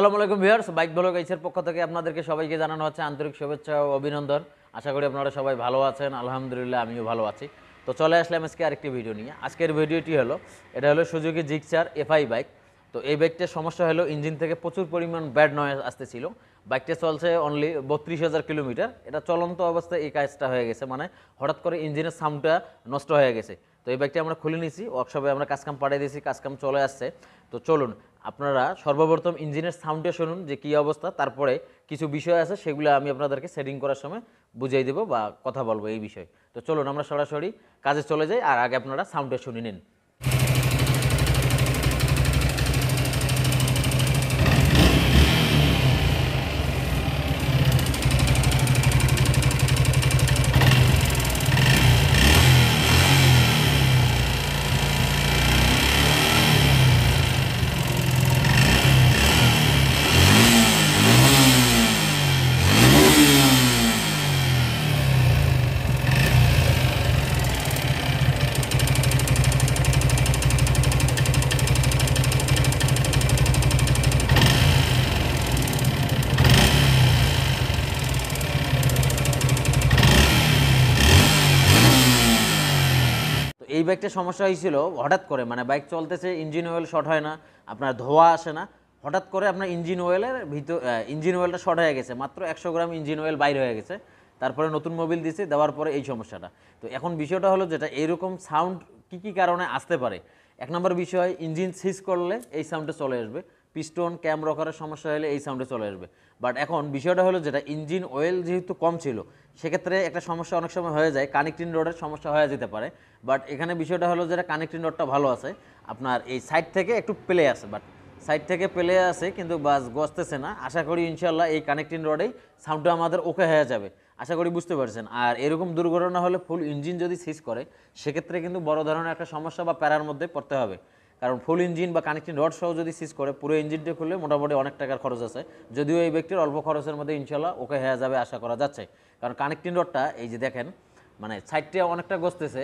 আসসালামু আলাইকুম viewers, bike blog গিক্সার পক্ষ থেকে আপনাদেরকে সবাইকে জানানো হচ্ছে আন্তরিক শুভেচ্ছা ও অভিনন্দন। আশা করি আপনারা সবাই ভালো আছেন। আলহামদুলিল্লাহ আমিও ভালো আছি। তো চলে আসলাম আজকে আরেকটি ভিডিও নিয়ে। আজকের ভিডিওটি হলো, এটা হলো সুজুকি জিক্সার এফআই বাইক। তো এই বাইকটার সমস্যা হলো ইঞ্জিন থেকে প্রচুর পরিমাণ ব্যাড নয়েজ আসতেছিল। বাইকটা চলছে অনলি 32,000 কিলোমিটার। এটা চলন্ত অবস্থায় এই কাজটা হয়ে গেছে, মানে হঠাৎ করে ইঞ্জিনের সাউন্ডটা নষ্ট হয়ে গেছে। তো এই বাইকটা আমরা খুলে নিয়েছি, ওয়ার্কশপে আমরা কাজকাম পাঠিয়ে দিয়েছি, কাজকাম চলে আসছে। তো চলুন আপনারা সর্বপ্রথম ইঞ্জিনের সাউন্ডটা শুনুন যে কী অবস্থা, তারপরে কিছু বিষয় আছে সেগুলো আমি আপনাদেরকে সেটিং করার সময় বুঝিয়ে দেবো বা কথা বলবো এই বিষয়ে। তো চলুন আমরা সরাসরি কাজে চলে যাই, আর আগে আপনারা সাউন্ডটা শুনে নিন। এই বাইকটা সমস্যা হয়েছিল হঠাৎ করে, মানে বাইক চলতেছে ইঞ্জিন অয়েল শর্ট হয় না, আপনার ধোয়া আসে না, হঠাৎ করে আপনার ইঞ্জিন অয়েলের ভিতর ইঞ্জিন অয়েলটা শর্ট হয়ে গেছে, মাত্র 100 গ্রাম ইঞ্জিন অয়েল বাইর হয়ে গেছে। তারপরে নতুন মোবিল দিয়েছে, দেওয়ার পরে এই সমস্যাটা। তো এখন বিষয়টা হলো যেটা এরকম সাউন্ড কী কারণে আসতে পারে। এক নম্বর বিষয়, ইঞ্জিন সিজ করলে এই সাউন্ডটা চলে আসবে। পিস্টন ক্যাম রকারের সমস্যা হলে এই সাউন্ডে চলে আসবে। বাট এখন বিষয়টা হলো যেটা ইঞ্জিন অয়েল যেহেতু কম ছিল, সেক্ষেত্রে একটা সমস্যা অনেক সময় হয়ে যায়, কানেক্টিং রডের সমস্যা হয়ে যেতে পারে। বাট এখানে বিষয়টা হলো যেটা কানেক্টিং রডটা ভালো আছে, আপনার এই সাইড থেকে একটু প্লে আছে, বাট সাইড থেকে প্লে আছে কিন্তু বাস গসতেছে না। আশা করি ইনশাল্লাহ এই কানেক্টিং রডেই সাউন্ডটা আমাদের ওকে হয়ে যাবে, আশা করি বুঝতে পারছেন। আর এরকম দুর্ঘটনা হলে ফুল ইঞ্জিন যদি সিজ করে, সেক্ষেত্রে কিন্তু বড় ধরনের একটা সমস্যা বা প্যারার মধ্যে পড়তে হবে। কারণ ফুল ইঞ্জিন বা কানেক্টিং রড সহ যদি সিজ করে, পুরো ইঞ্জিনটা খুললে মোটামুটি অনেক টাকার খরচ আছে। যদিও এই ব্যক্তির অল্প খরচের মধ্যে ইনশাল্লাহ ওকে হয়ে যাবে আশা করা যাচ্ছে। কারণ কানেক্টিং রডটা এই যে দেখেন, মানে সাইডটা অনেকটা গসতেছে,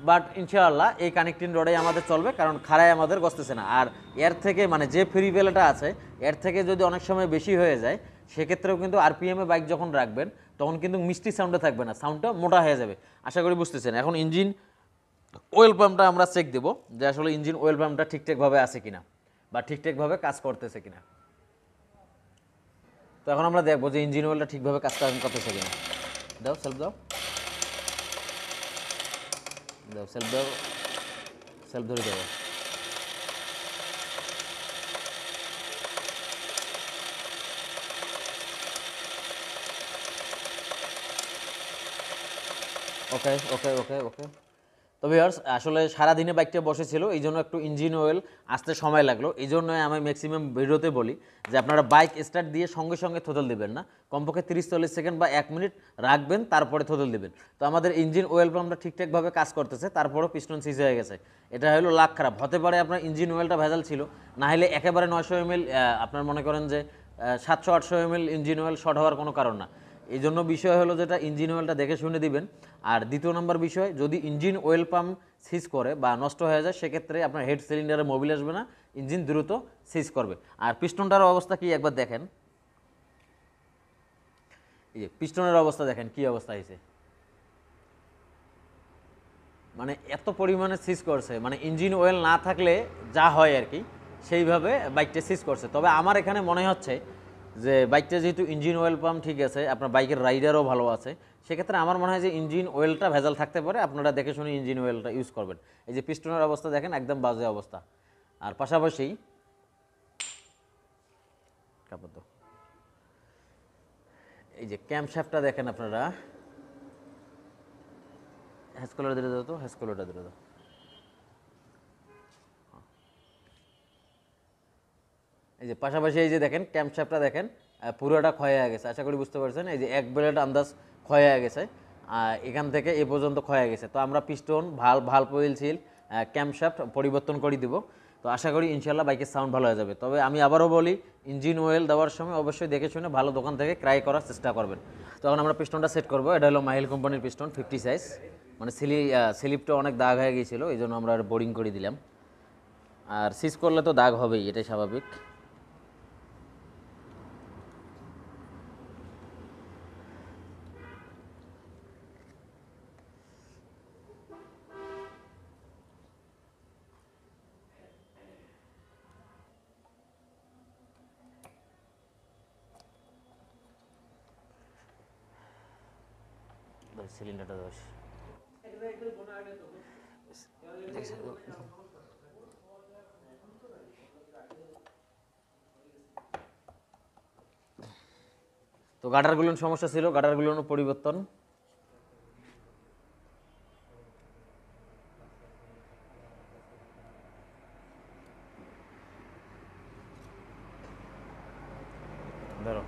বাট ইনশাআল্লাহ এই কানেক্টিং রডেই আমাদের চলবে, কারণ খাড়ায় আমাদের গসতেছে না। আর এর থেকে মানে যে ফ্রি বেলাটা আছে, এর থেকে যদি অনেক সময় বেশি হয়ে যায়, সেক্ষেত্রেও কিন্তু আরপিএমে বাইক যখন রাখবেন তখন কিন্তু মিষ্টি সাউন্ডে থাকবে না, সাউন্ডটা মোটা হয়ে যাবে। আশা করি বুঝতেছেন। এখন ইঞ্জিন ওয়েল পাম্পটা আমরা চেক দেবো যে আসলে ইঞ্জিন ওয়েল পাম্পটা ঠিকঠাকভাবে আছে কিনা বা ঠিকঠাকভাবে কাজ করতেছে কিনা। তো এখন আমরা দেখবো যে ইঞ্জিন ওয়েলটা ঠিকভাবে কাজ করতেছে কিনা। দাও সেলফ দাও, দাও সেলফ দাও, সেলফ ধরে দেবো। ওকে ওকে ওকে ওকে। তো ভিউয়ার্স, আসলে সারাদিনে বাইকটা বসেছিল, এই জন্য একটু ইঞ্জিন অয়েল আসতে সময় লাগলো। এই জন্য আমি ম্যাক্সিমাম ভিডিওতে বলি যে আপনারা বাইক স্টার্ট দিয়ে সঙ্গে সঙ্গে থ্রোটল দেবেন না, কমপক্ষে 30-40 সেকেন্ড বা 1 মিনিট রাখবেন, তারপরে থ্রোটল দেবেন। তো আমাদের ইঞ্জিন অয়েল পাম্পটা ঠিকঠাকভাবে কাজ করতেছে, তারপরেও পিস্টন সিজ হয়ে গেছে। এটা হলো লাক খারাপ। হতে পারে আপনার ইঞ্জিন অয়েলটা ভেজাল ছিল, না হলে একেবারে 900 ml, আপনার মনে করেন যে 700-800 ml ইঞ্জিন অয়েল শর্ট হওয়ার কোনো কারণ না। এই জন্য বিষয় হলো যেটা ইঞ্জিন অয়েলটা দেখে শুনে দিবেন। আর দ্বিতীয় নম্বর বিষয়, যদি ইঞ্জিন অয়েল পাম্প সিজ করে বা নষ্ট হয়ে যায়, সেক্ষেত্রে আপনার হেড সিলিন্ডারে মোবিল আসবে না, ইঞ্জিন দ্রুত সিজ করবে। আর পিস্টনটার অবস্থা কি একবার দেখেন, এই যে পিস্টনের অবস্থা দেখেন কি অবস্থা হয়েছে, মানে এত পরিমাণে সিজ করছে, মানে ইঞ্জিন অয়েল না থাকলে যা হয় আর কি, সেইভাবে বাইকটা সিজ করছে। তবে আমার এখানে মনে হচ্ছে যে বাইকটা যেহেতু ইঞ্জিন অয়েল পাম্প ঠিক আছে, আপনার বাইকের রাইডারও ভালো আছে, সেক্ষেত্রে আমার মনে হয় যে ইঞ্জিন অয়েলটা ভেজাল থাকতে পারে। আপনারা দেখে শুনে ইঞ্জিন অয়েলটা ইউজ করবেন। এই যে পিস্টনের অবস্থা দেখেন, একদম বাজে অবস্থা। আর পাশাপাশি এই যে ক্যাম্পশ্যাফটটা দেখেন আপনারা, হ্যাসকোলারটা দিলে দাও, তো হ্যাসকোলারটা দিলে দাও। এই যে পাশাপাশি এই যে দেখেন ক্যাম্পশ্যাফটটা দেখেন, পুরোটা ক্ষয় হয়ে গেছে। আশা করি বুঝতে পারছেন। এই যে এক বেলেট আন্দাজ ক্ষয় হয়ে গেছে, এখান থেকে এ পর্যন্ত ক্ষয় হয়ে গেছে। তো আমরা পিস্টন ভাল্ব অয়েল সিল ক্যাম্পশ্যাফট পরিবর্তন করে দিব। তো আশা করি ইনশাল্লাহ বাইকের সাউন্ড ভালো হয়ে যাবে। তবে আমি আবারও বলি, ইঞ্জিন অয়েল দেওয়ার সময় অবশ্যই দেখে শুনে ভালো দোকান থেকে ক্রাই করার চেষ্টা করবেন। তখন আমরা পিস্টনটা সেট করবো। এটা হলো মাহিল কোম্পানির পিস্টন 50 সাইজ, মানে স্লিপটা অনেক দাগ হয়ে গিয়েছিল, এই জন্য আমরা বোরিং করে দিলাম। আর সিজ করলে তো দাগ হবেই, এটাই স্বাভাবিক। সিলিন্ডারটা দোষ। তো গাটারগুলোর সমস্যা ছিল, গাটারগুলোর পরিবর্তন। ধরো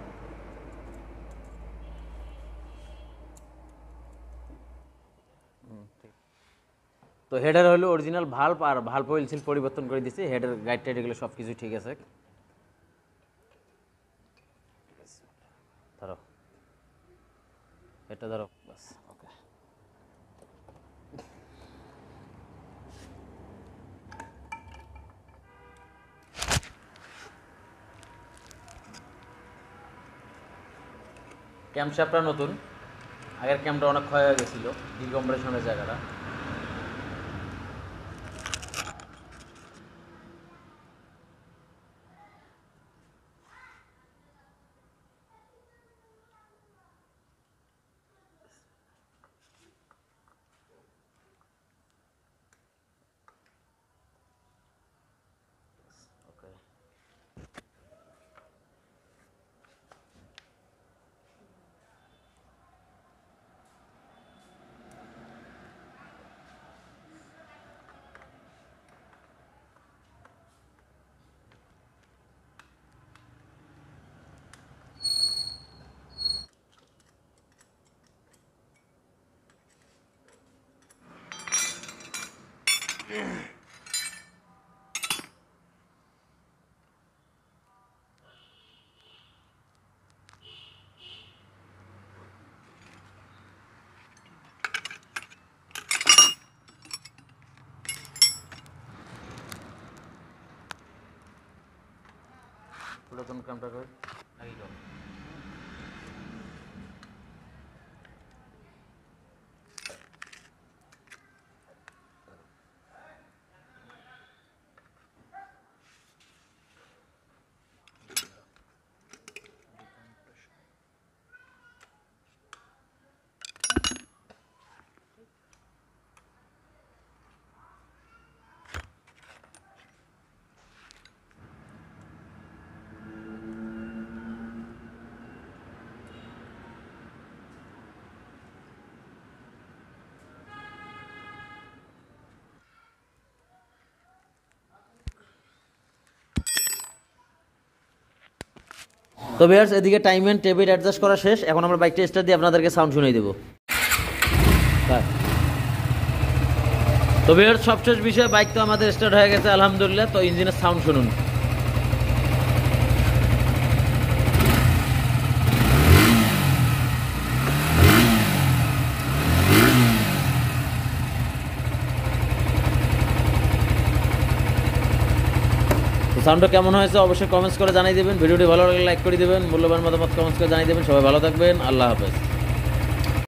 তো হেডার হলো অরিজিনাল ভাল্ব, আর ভাল্ব অয়েল সিল পরিবর্তন করে দিছি, হেডার গাইড টাইড এগুলো সব কিছু ঠিক আছে। ধরো এটা ধরো, বাস ওকে। ক্যাম্পশাফটটা নতুন, আগের ক্যাম্পটা অনেক ক্ষয় হয়ে গেছিলো, ডিকম্প্রেশনের জায়গাটা। পুরাতন ক্যাম্পটা করে আগে যাও। তো ভিউয়ার্স, এদিকে টাইম এন্ড টেবিল অ্যাডজাস্ট করা শেষ, এখন আমরা বাইকটা স্টার্ট দিয়ে আপনাদেরকে সাউন্ড শুনিয়ে দেবো। তো ভিউয়ার্স, সবশেষ বিষয়, বাইক তো আমাদের স্টার্ট হয়ে গেছে আলহামদুলিল্লাহ। তো ইঞ্জিনের সাউন্ড শুনুন। সাউন্ডটা কেমন হয়েছে অবশ্যই কমেন্টস করে জানিয়ে দেবেন। ভিডিওটি ভালো লাগলে লাইক করে দেবেন, মূল্যবান মতামত কমেন্টস করে জানিয়ে দেবেন। সবাই ভালো থাকবেন, আল্লাহ হাফেজ।